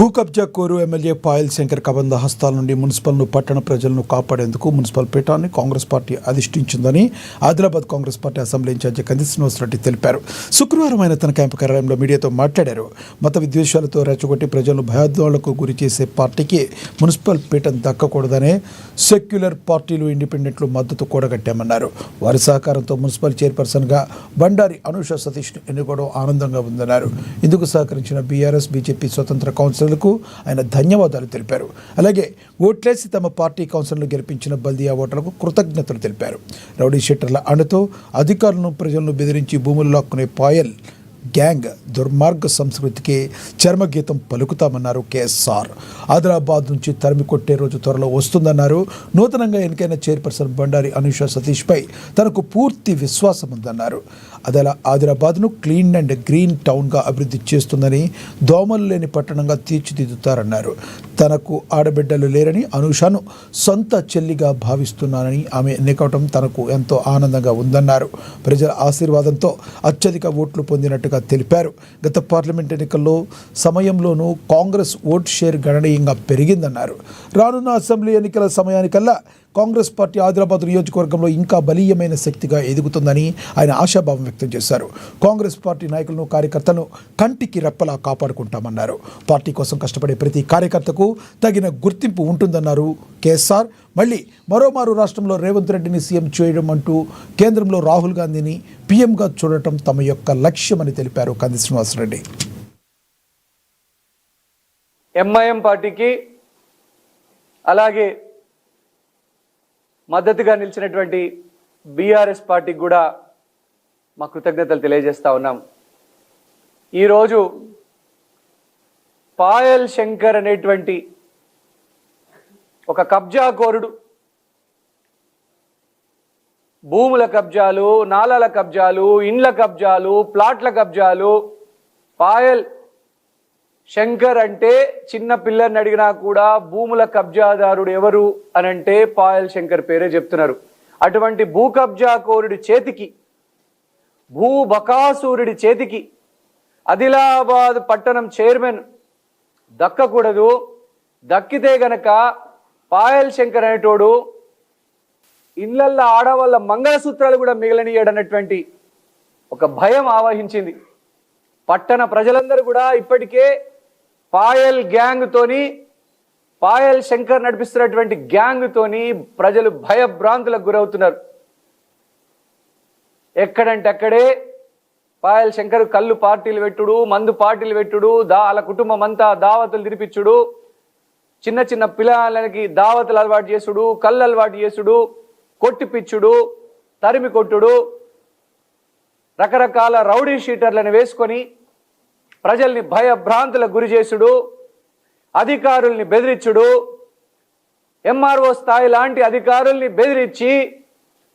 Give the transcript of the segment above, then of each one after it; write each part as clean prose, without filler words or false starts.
భూ కబ్జా కోరు ఎమ్మెల్యే పాయల్ శంకర్ కబంధ హస్తాల నుండి మున్సిపల్ను పట్టణ ప్రజలను కాపాడేందుకు మున్సిపల్ పీఠాన్ని కాంగ్రెస్ పార్టీ అధిష్ఠించిందని Adilabad Congress party assembly incharge Kandi Srinivasa Reddy తెలిపారు. శుక్రవారం ఆయన తన క్యాంపు కార్యాలయంలో మీడియాతో మాట్లాడారు. మత విద్వేషాలతో రెచ్చగొట్టి ప్రజలను భయాందోళనకు గురి చేసే పార్టీకి మున్సిపల్ పీఠం దక్కకూడదనే సెక్యులర్ పార్టీలు ఇండిపెండెంట్లు మద్దతు కూడగట్టామన్నారు. వారి సహకారంతో మున్సిపల్ చైర్పర్సన్గా బండారి అనూష సతీష్ను ఎన్నుకోవడం ఆనందంగా ఉందన్నారు. ఇందుకు సహకరించిన బీఆర్ఎస్, బీజేపీ స్వతంత్ర కౌన్సిలర్లకు ఆయన ధన్యవాదాలు తెలిపారు. అలాగే ఓట్లేసి తమ పార్టీ కౌన్సిలర్లు గెలిపించిన బల్దియా ఓటర్లకు కృతజ్ఞతలు తెలిపారు. రౌడీ షీటర్ల అండతో అధికారులను, ప్రజలను బెదిరించి భూములు లాక్కునే పాయల్ గ్యాంగ్ దుర్మార్గ సంస్కృతికి చర్మగీతం పలుకుతామన్నారు కేఎస్ఆర్. ఆదిలాబాద్ నుంచి తరిమి కొట్టే రోజు త్వరలో వస్తుందన్నారు. నూతనంగా ఎన్నికైన చైర్పర్సన్ బండారి అనూష సతీష్పై తనకు పూర్తి విశ్వాసం ఉందన్నారు. ఆదిలాబాద్ను క్లీన్ అండ్ గ్రీన్ టౌన్గా అభివృద్ధి చేస్తుందని, దోమలు లేని పట్టణంగా తీర్చిదిద్దుతారన్నారు. తనకు ఆడబిడ్డలు లేరని అనూషను సొంత చెల్లిగా భావిస్తున్నానని, ఆమె ఎన్నికవటం తనకు ఎంతో ఆనందంగా ఉందన్నారు. ప్రజల ఆశీర్వాదంతో అత్యధిక ఓట్లు పొందినట్టుగా తెలిపారు. గత పార్లమెంట్ ఎన్నికల్లో సమయంలోనూ కాంగ్రెస్ ఓట్ షేర్ గణనీయంగా పెరిగిందన్నారు. రానున్న అసెంబ్లీ ఎన్నికల సమయానికల్లా కాంగ్రెస్ పార్టీ ఆదిలాబాద్ నియోజకవర్గంలో ఇంకా బలీయమైన శక్తిగా ఎదుగుతుందని ఆయన ఆశాభావం వ్యక్తం చేశారు. కాంగ్రెస్ పార్టీ నాయకులను, కార్యకర్తలను కంటికి రెప్పలా కాపాడుకుంటామన్నారు. పార్టీ కోసం కష్టపడే ప్రతి కార్యకర్తకు తగిన గుర్తింపు ఉంటుందన్నారు కేఎస్ఆర్. మళ్ళీ మరోమారు రాష్ట్రంలో రేవంత్ రెడ్డిని సీఎం చేయడం అంటూ కేంద్రంలో రాహుల్ గాంధీని పీఎంగా చూడటం తమ యొక్క లక్ష్యమని తెలిపారు కంది శ్రీనివాసరెడ్డి. ఎంఐఎం పార్టీకి అలాగే మద్దతుగా నిలిచినటువంటి బీఆర్ఎస్ పార్టీకి కూడా మా కృతజ్ఞతలు తెలియజేస్తా ఉన్నాం. ఈరోజు పాయల్ శంకర్ అనేటువంటి ఒక కబ్జాకోరుడు భూముల కబ్జాలు, నాలాల కబ్జాలు, ఇండ్ల కబ్జాలు, ప్లాట్ల కబ్జాలు, పాయల్ శంకర్ అంటే చిన్న పిల్లర్ని అడిగినా కూడా భూముల కబ్జాదారుడు ఎవరు అనంటే పాయల్ శంకర్ పేరే చెప్తున్నారు. అటువంటి భూ కబ్జాకోరుడి చేతికి, భూ బకాసూరుడి చేతికి ఆదిలాబాద్ పట్టణం చైర్మన్ దక్కకూడదు. దక్కితే గనక పాయల్ శంకర్ అనేటోడు ఇళ్లల్లో ఆడవాళ్ళ మంగళసూత్రాలు కూడా మిగలనీయడన్నటువంటి ఒక భయం ఆవహించింది. పట్టణ ప్రజలందరూ కూడా ఇప్పటికే పాయల్ గ్యాంగ్ తోని, పాయల్ శంకర్ నడిపిస్తున్నటువంటి గ్యాంగ్ తోని ప్రజలు భయభ్రాంతులకు గురవుతున్నారు. ఎక్కడంటే అక్కడే పాయల్ శంకర్ కళ్ళు పార్టీలు పెట్టుడు, మందు పార్టీలు పెట్టుడు, వాళ్ళ కుటుంబం అంతా దావతులు తినిపించుడు, చిన్న చిన్న పిల్లలకి దావతులు అలవాటు చేసుడు, కళ్ళు అలవాటు చేసుడు, కొట్టిపిచ్చుడు, తరిమి కొట్టుడు, రకరకాల రౌడీ షీటర్లను వేసుకొని ప్రజల్ని భయభ్రాంతులకు గురి చేసుడు, అధికారుల్ని బెదిరించుడు, ఎంఆర్ఓ స్థాయి లాంటి అధికారుల్ని బెదిరించి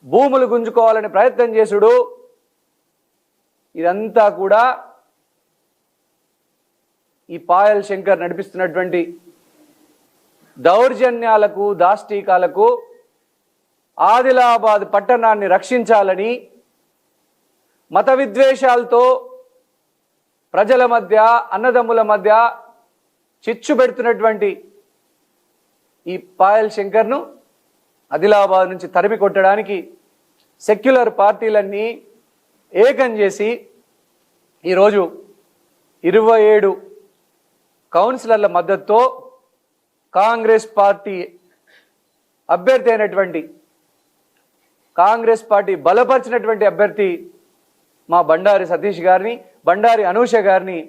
భూములు గుంజుకోవాలని ప్రయత్నం చేసుడు, ఇదంతా కూడా ఈ పాయల్ శంకర్ నడిపిస్తున్నటువంటి దౌర్జన్యాలకు, దాష్టీకాలకు ఆదిలాబాద్ పట్టణాన్ని రక్షించాలని, మత విద్వేషాలతో ప్రజల మధ్య, అన్నదమ్ముల మధ్య చిచ్చు పెడుతున్నటువంటి ఈ పాయల్ శంకర్ను ఆదిలాబాద్ నుంచి తరిమి కొట్టడానికి సెక్యులర్ పార్టీలన్నీ ఏకం చేసి ఈరోజు 27 కౌన్సిలర్ల మద్దతుతో కాంగ్రెస్ పార్టీ అభ్యర్థి అయినటువంటి, కాంగ్రెస్ పార్టీ బలపరిచినటువంటి అభ్యర్థి మా బండారి సతీష్ గారిని, బండారి అనూష గారిని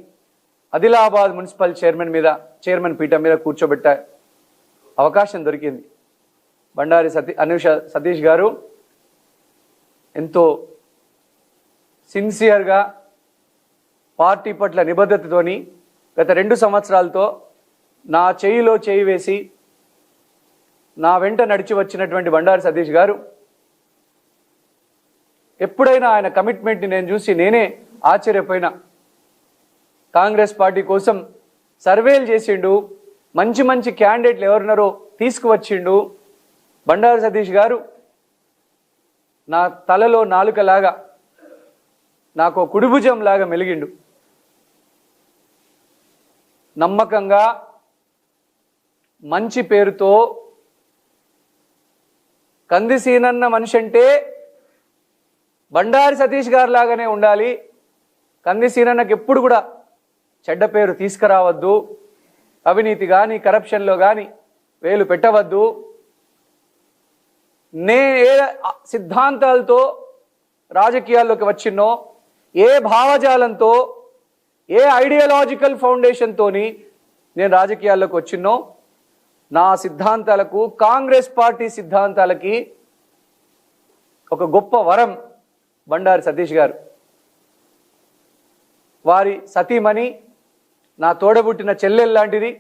ఆదిలాబాద్ మున్సిపల్ చైర్మన్ పీఠం మీద కూర్చోబెట్టే అవకాశం దొరికింది. బండారి సతీష్ గారు ఎంతో సిన్సియర్గా పార్టీ పట్ల నిబద్ధతతోని గత 2 సంవత్సరాలతో నా చేయిలో చేయి వేసి నా వెంట నడిచి వచ్చినటువంటి బండారి సతీష్ గారు ఎప్పుడైనా ఆయన కమిట్మెంట్ని నేను చూసి నేనే ఆశ్చర్యపోయినా. కాంగ్రెస్ పార్టీ కోసం సర్వేలు చేసిండు, మంచి మంచి క్యాండిడేట్లు ఎవరున్నారో తీసుకువచ్చిండు. బండారి సతీష్ గారు నా తలలో నాలుకలాగా, నాకు కుడిభుజం లాగా మెలిగిండు. నమ్మకంగా మంచి పేరుతో కందిసీనన్న మనిషి అంటే బండారి సతీష్ గారి లాగానే ఉండాలి, కందిసీనన్నకి ఎప్పుడు కూడా చెడ్డ పేరు తీసుకురావద్దు, అవినీతి కానీ కరప్షన్లో కానీ వేలు పెట్టవద్దు, ఏ సిద్ధాంతాలతో రాజకీయాల్లోకి వచ్చినో, ఏ భావజాలంతో, ఏ ఐడియాలజికల్ ఫౌండేషన్తోని నేను రాజకీయాల్లోకి వచ్చినో, నా సిద్ధాంతాలకు కాంగ్రెస్ పార్టీ సిద్ధాంతాలకి ఒక గొప్ప వరం బండారి సతీష్ గారు. వారి సతీమణి నా తోడబుట్టిన చెల్లెలు లాంటిది,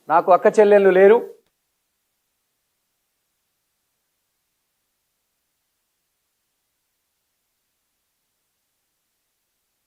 నాకు అక్క చెల్లెళ్ళు లేరు.